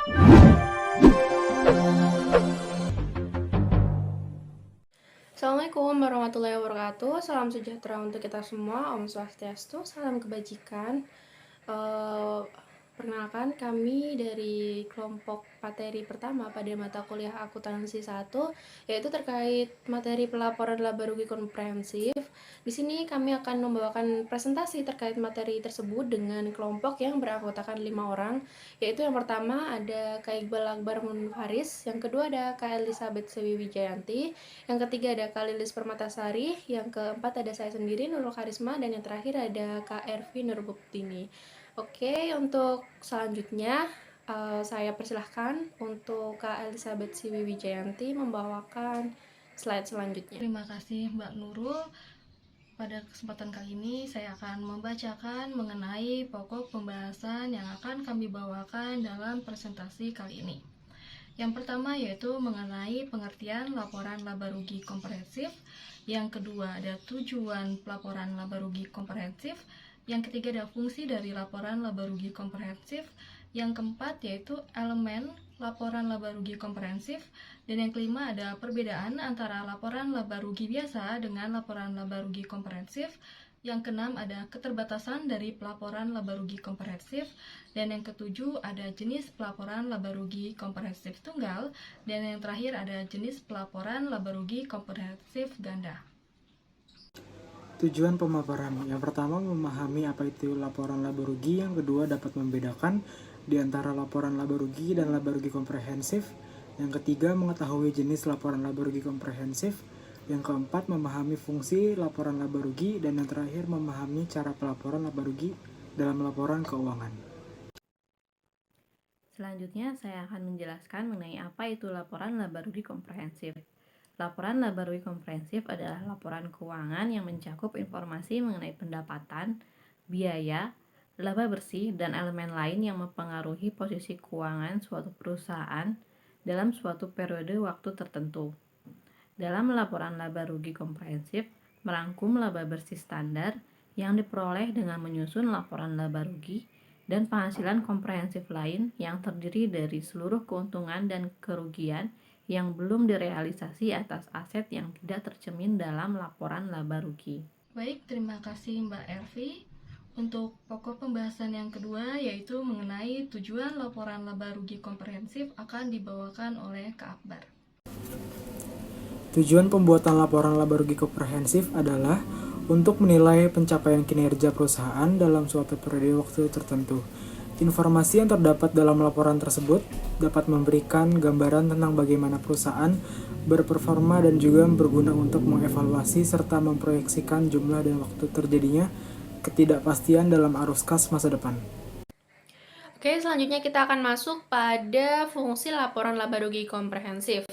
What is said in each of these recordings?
Assalamualaikum warahmatullahi wabarakatuh. Salam sejahtera untuk kita semua. Om Swastiastu, salam kebajikan. Perkenalkan, kami dari kelompok materi pertama pada mata kuliah akuntansi 1, yaitu terkait materi pelaporan laba rugi komprehensif. Di sini kami akan membawakan presentasi terkait materi tersebut dengan kelompok yang beranggotakan 5 orang, yaitu yang pertama ada Kak Iqbal Akbar Munfaris, yang kedua ada Kak Elizabeth Sewi Wijayanti, yang ketiga ada Kak Lilis Permatasari, yang keempat ada saya sendiri Nurul Karisma, dan yang terakhir ada Kak Ervi Nurbuptini. Oke, untuk selanjutnya saya persilahkan untuk Kak Elizabeth Siwi Wijayanti membawakan slide selanjutnya. Terima kasih Mbak Nurul. Pada kesempatan kali ini saya akan membacakan mengenai pokok pembahasan yang akan kami bawakan dalam presentasi kali ini. Yang pertama yaitu mengenai pengertian laporan laba rugi komprehensif. Yang kedua ada tujuan pelaporan laba rugi komprehensif. Yang ketiga ada fungsi dari laporan laba rugi komprehensif. Yang keempat yaitu elemen laporan laba rugi komprehensif. Dan yang kelima ada perbedaan antara laporan laba rugi biasa dengan laporan laba rugi komprehensif. Yang keenam ada keterbatasan dari pelaporan laba rugi komprehensif. Dan yang ketujuh ada jenis pelaporan laba rugi komprehensif tunggal. Dan yang terakhir ada jenis pelaporan laba rugi komprehensif ganda. Tujuan pemaparan yang pertama memahami apa itu laporan laba rugi, yang kedua dapat membedakan di antara laporan laba rugi dan laba rugi komprehensif, yang ketiga mengetahui jenis laporan laba rugi komprehensif, yang keempat memahami fungsi laporan laba rugi, dan yang terakhir memahami cara pelaporan laba rugi dalam laporan keuangan. Selanjutnya saya akan menjelaskan mengenai apa itu laporan laba rugi komprehensif. Laporan laba rugi komprehensif adalah laporan keuangan yang mencakup informasi mengenai pendapatan, biaya, laba bersih, dan elemen lain yang mempengaruhi posisi keuangan suatu perusahaan dalam suatu periode waktu tertentu. Dalam laporan laba rugi komprehensif, merangkum laba bersih standar yang diperoleh dengan menyusun laporan laba rugi dan penghasilan komprehensif lain yang terdiri dari seluruh keuntungan dan kerugian yang belum direalisasi atas aset yang tidak tercermin dalam laporan laba rugi. Baik, terima kasih Mbak Ervi. Untuk pokok pembahasan yang kedua yaitu mengenai tujuan laporan laba rugi komprehensif akan dibawakan oleh Kak Akbar. Tujuan pembuatan laporan laba rugi komprehensif adalah untuk menilai pencapaian kinerja perusahaan dalam suatu periode waktu tertentu. Informasi yang terdapat dalam laporan tersebut dapat memberikan gambaran tentang bagaimana perusahaan berperforma dan juga berguna untuk mengevaluasi serta memproyeksikan jumlah dan waktu terjadinya ketidakpastian dalam arus kas masa depan. Oke, selanjutnya kita akan masuk pada fungsi laporan laba rugi komprehensif.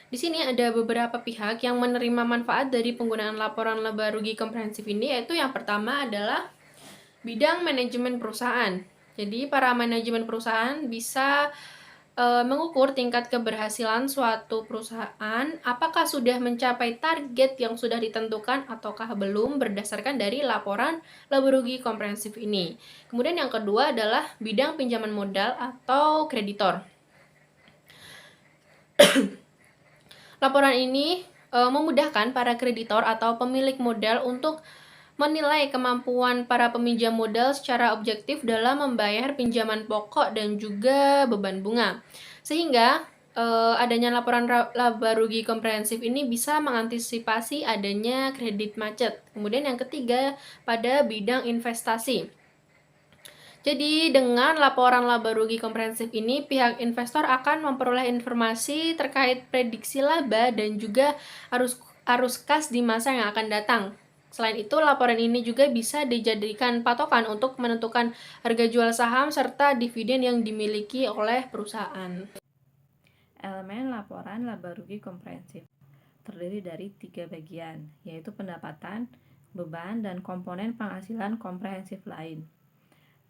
Di sini ada beberapa pihak yang menerima manfaat dari penggunaan laporan laba rugi komprehensif ini, yaitu yang pertama adalah bidang manajemen perusahaan. Jadi para manajemen perusahaan bisa mengukur tingkat keberhasilan suatu perusahaan, apakah sudah mencapai target yang sudah ditentukan ataukah belum berdasarkan dari laporan laba rugi komprehensif ini. Kemudian yang kedua adalah bidang pinjaman modal atau kreditor. Laporan ini memudahkan para kreditor atau pemilik modal untuk menilai kemampuan para peminjam modal secara objektif dalam membayar pinjaman pokok dan juga beban bunga. Sehingga adanya laporan laba rugi komprehensif ini bisa mengantisipasi adanya kredit macet. Kemudian yang ketiga pada bidang investasi. Jadi dengan laporan laba rugi komprehensif ini, pihak investor akan memperoleh informasi terkait prediksi laba dan juga arus kas di masa yang akan datang. Selain itu, laporan ini juga bisa dijadikan patokan untuk menentukan harga jual saham serta dividen yang dimiliki oleh perusahaan. Elemen laporan laba rugi komprehensif terdiri dari 3 bagian, yaitu pendapatan, beban, dan komponen penghasilan komprehensif lain.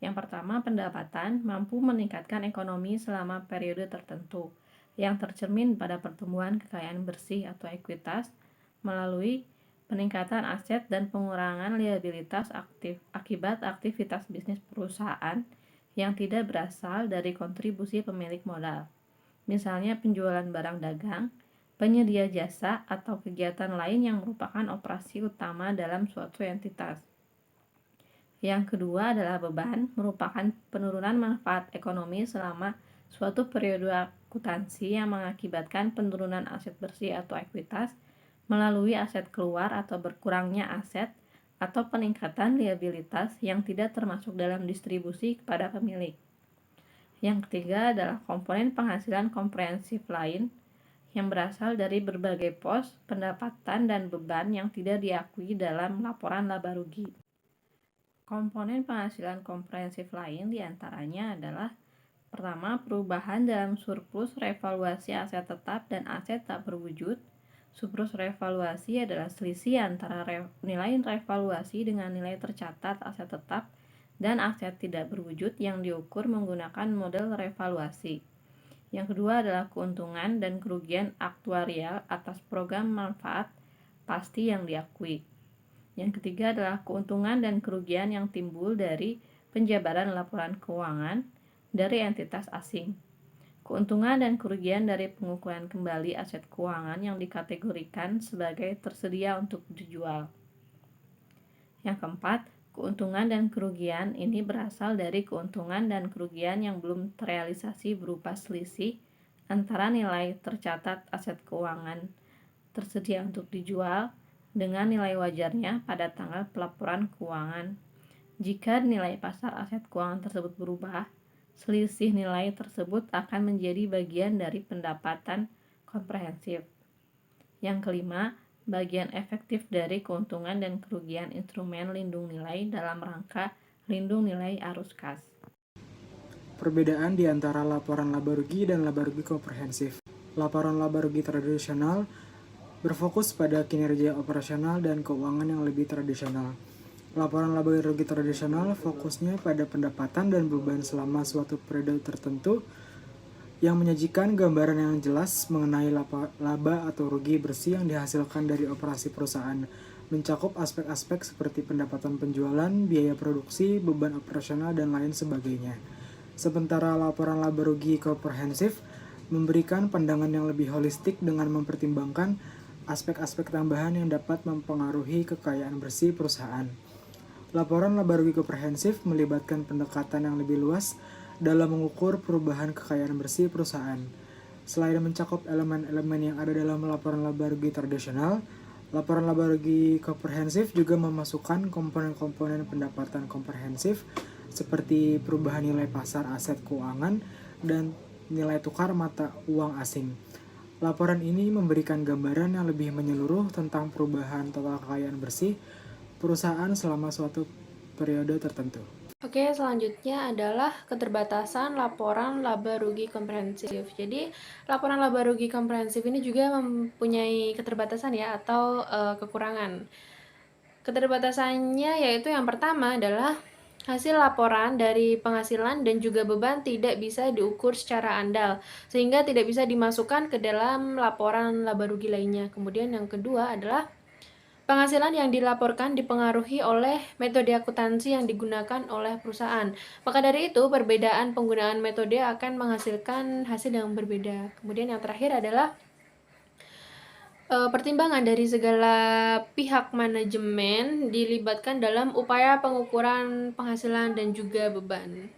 Yang pertama, pendapatan mampu meningkatkan ekonomi selama periode tertentu, yang tercermin pada pertumbuhan kekayaan bersih atau ekuitas melalui peningkatan aset dan pengurangan liabilitas akibat aktivitas bisnis perusahaan yang tidak berasal dari kontribusi pemilik modal. Misalnya penjualan barang dagang, penyedia jasa, atau kegiatan lain yang merupakan operasi utama dalam suatu entitas. Yang kedua adalah beban, merupakan penurunan manfaat ekonomi selama suatu periode akuntansi yang mengakibatkan penurunan aset bersih atau ekuitas melalui aset keluar atau berkurangnya aset atau peningkatan liabilitas yang tidak termasuk dalam distribusi kepada pemilik. Yang ketiga adalah komponen penghasilan komprehensif lain yang berasal dari berbagai pos, pendapatan, dan beban yang tidak diakui dalam laporan laba rugi. Komponen penghasilan komprehensif lain diantaranya adalah pertama, perubahan dalam surplus revaluasi aset tetap dan aset tak berwujud. Surplus revaluasi adalah selisih antara nilai revaluasi dengan nilai tercatat aset tetap dan aset tidak berwujud yang diukur menggunakan model revaluasi. Yang kedua adalah keuntungan dan kerugian aktuarial atas program manfaat pasti yang diakui. Yang ketiga adalah keuntungan dan kerugian yang timbul dari penjabaran laporan keuangan dari entitas asing. Keuntungan dan kerugian dari pengukuran kembali aset keuangan yang dikategorikan sebagai tersedia untuk dijual. Yang keempat, keuntungan dan kerugian ini berasal dari keuntungan dan kerugian yang belum terrealisasi berupa selisih antara nilai tercatat aset keuangan tersedia untuk dijual dengan nilai wajarnya pada tanggal pelaporan keuangan. Jika nilai pasar aset keuangan tersebut berubah, selisih nilai tersebut akan menjadi bagian dari pendapatan komprehensif. Yang kelima, bagian efektif dari keuntungan dan kerugian instrumen lindung nilai dalam rangka lindung nilai arus kas. Perbedaan di antara laporan laba rugi dan laba rugi komprehensif. Laporan laba rugi tradisional berfokus pada kinerja operasional dan keuangan yang lebih tradisional. Laporan laba rugi tradisional fokusnya pada pendapatan dan beban selama suatu periode tertentu yang menyajikan gambaran yang jelas mengenai laba atau rugi bersih yang dihasilkan dari operasi perusahaan, mencakup aspek-aspek seperti pendapatan penjualan, biaya produksi, beban operasional, dan lain sebagainya. Sementara laporan laba rugi komprehensif memberikan pandangan yang lebih holistik dengan mempertimbangkan aspek-aspek tambahan yang dapat mempengaruhi kekayaan bersih perusahaan. Laporan laba rugi komprehensif melibatkan pendekatan yang lebih luas dalam mengukur perubahan kekayaan bersih perusahaan. Selain mencakup elemen-elemen yang ada dalam laporan laba rugi tradisional, laporan laba rugi komprehensif juga memasukkan komponen-komponen pendapatan komprehensif seperti perubahan nilai pasar aset keuangan dan nilai tukar mata uang asing. Laporan ini memberikan gambaran yang lebih menyeluruh tentang perubahan total kekayaan bersih perusahaan selama suatu periode tertentu. Oke, selanjutnya adalah keterbatasan laporan laba rugi komprehensif. Jadi, laporan laba rugi komprehensif ini juga mempunyai keterbatasan ya atau kekurangan. Keterbatasannya yaitu yang pertama adalah hasil laporan dari penghasilan dan juga beban tidak bisa diukur secara andal, sehingga tidak bisa dimasukkan ke dalam laporan laba rugi lainnya. Kemudian yang kedua adalah penghasilan yang dilaporkan dipengaruhi oleh metode akuntansi yang digunakan oleh perusahaan. Maka dari itu, perbedaan penggunaan metode akan menghasilkan hasil yang berbeda. Kemudian yang terakhir adalah pertimbangan dari segala pihak manajemen dilibatkan dalam upaya pengukuran penghasilan dan juga beban.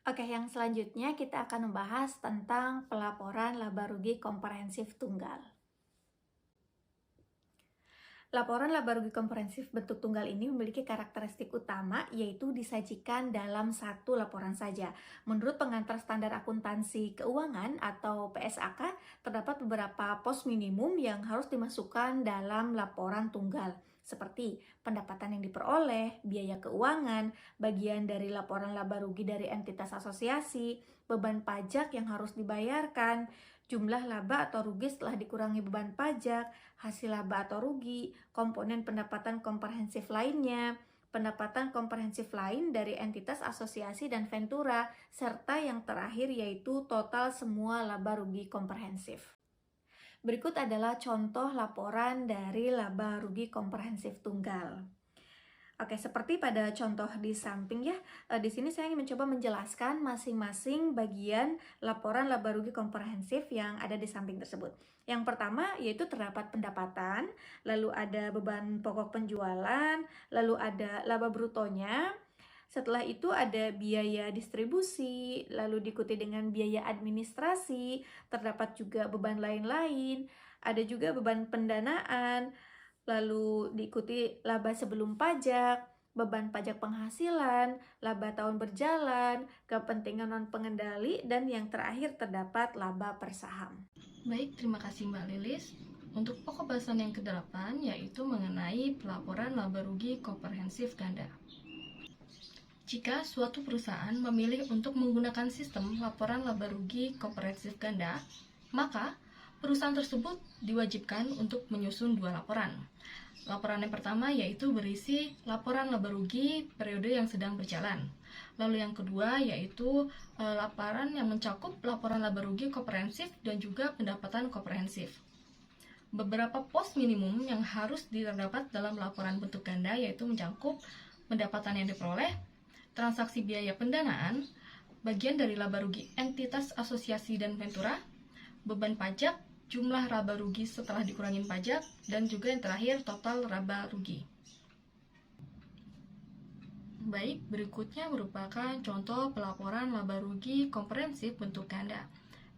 Oke, yang selanjutnya kita akan membahas tentang pelaporan laba rugi komprehensif tunggal. Laporan laba rugi komprehensif bentuk tunggal ini memiliki karakteristik utama, yaitu disajikan dalam satu laporan saja. Menurut pengantar standar akuntansi keuangan atau PSAK, terdapat beberapa pos minimum yang harus dimasukkan dalam laporan tunggal, seperti pendapatan yang diperoleh, biaya keuangan, bagian dari laporan laba rugi dari entitas asosiasi, beban pajak yang harus dibayarkan, jumlah laba atau rugi setelah dikurangi beban pajak, hasil laba atau rugi, komponen pendapatan komprehensif lainnya, pendapatan komprehensif lain dari entitas asosiasi dan ventura, serta yang terakhir yaitu total semua laba rugi komprehensif. Berikut adalah contoh laporan dari laba rugi komprehensif tunggal. Oke, seperti pada contoh di samping ya, di sini saya ingin mencoba menjelaskan masing-masing bagian laporan laba rugi komprehensif yang ada di samping tersebut. Yang pertama yaitu terdapat pendapatan, lalu ada beban pokok penjualan, lalu ada laba brutonya. Setelah itu ada biaya distribusi, lalu diikuti dengan biaya administrasi, terdapat juga beban lain-lain, ada juga beban pendanaan, lalu diikuti laba sebelum pajak, beban pajak penghasilan, laba tahun berjalan, kepentingan non-pengendali, dan yang terakhir terdapat laba per saham. Baik, terima kasih Mbak Lilis. Untuk pokok bahasan yang ke-8 yaitu mengenai pelaporan laba rugi komprehensif ganda. Jika suatu perusahaan memilih untuk menggunakan sistem laporan laba rugi komprehensif ganda, maka perusahaan tersebut diwajibkan untuk menyusun 2 laporan. Laporan yang pertama yaitu berisi laporan laba rugi periode yang sedang berjalan. Lalu yang kedua yaitu laporan yang mencakup laporan laba rugi komprehensif dan juga pendapatan komprehensif. Beberapa pos minimum yang harus terdapat dalam laporan bentuk ganda yaitu mencakup pendapatan yang diperoleh, transaksi biaya pendanaan, bagian dari laba rugi entitas asosiasi dan ventura, beban pajak, jumlah laba rugi setelah dikurangin pajak, dan juga yang terakhir total laba rugi. Baik, berikutnya merupakan contoh pelaporan laba rugi komprehensif bentuk ganda.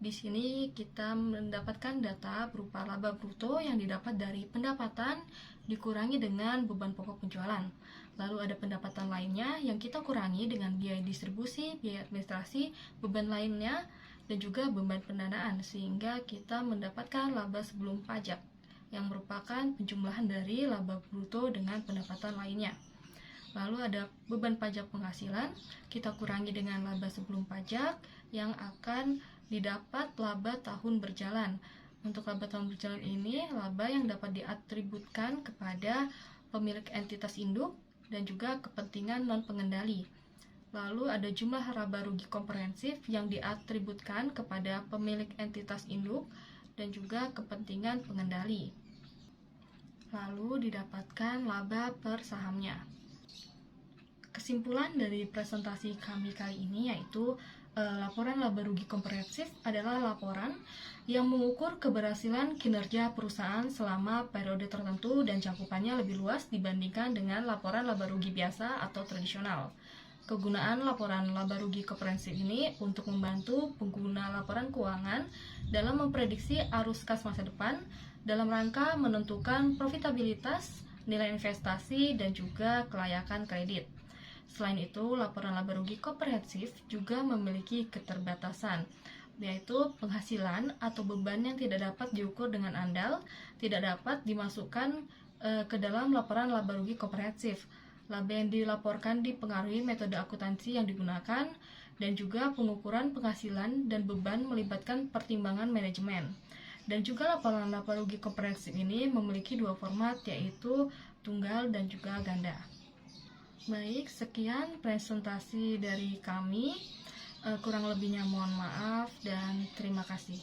Di sini kita mendapatkan data berupa laba bruto yang didapat dari pendapatan dikurangi dengan beban pokok penjualan. Lalu ada pendapatan lainnya yang kita kurangi dengan biaya distribusi, biaya administrasi, beban lainnya, dan juga beban pendanaan, sehingga kita mendapatkan laba sebelum pajak yang merupakan penjumlahan dari laba bruto dengan pendapatan lainnya. Lalu ada beban pajak penghasilan, kita kurangi dengan laba sebelum pajak yang akan didapat laba tahun berjalan. Untuk laba tahun berjalan ini, laba yang dapat diatributkan kepada pemilik entitas induk dan juga kepentingan non-pengendali. Lalu ada jumlah laba rugi komprehensif yang diatributkan kepada pemilik entitas induk dan juga kepentingan pengendali. Lalu didapatkan laba per sahamnya. Kesimpulan dari presentasi kami kali ini yaitu laporan laba rugi komprehensif adalah laporan yang mengukur keberhasilan kinerja perusahaan selama periode tertentu dan cakupannya lebih luas dibandingkan dengan laporan laba rugi biasa atau tradisional. Kegunaan laporan laba rugi komprehensif ini untuk membantu pengguna laporan keuangan dalam memprediksi arus kas masa depan dalam rangka menentukan profitabilitas, nilai investasi, dan juga kelayakan kredit. Selain itu, laporan laba rugi komprehensif juga memiliki keterbatasan, yaitu penghasilan atau beban yang tidak dapat diukur dengan andal, tidak dapat dimasukkan ke dalam laporan laba rugi komprehensif. Laba yang dilaporkan dipengaruhi metode akuntansi yang digunakan, dan juga pengukuran penghasilan dan beban melibatkan pertimbangan manajemen. Dan juga laporan laba rugi komprehensif ini memiliki 2 format, yaitu tunggal dan juga ganda. Baik, sekian presentasi dari kami. Kurang lebihnya mohon maaf dan terima kasih.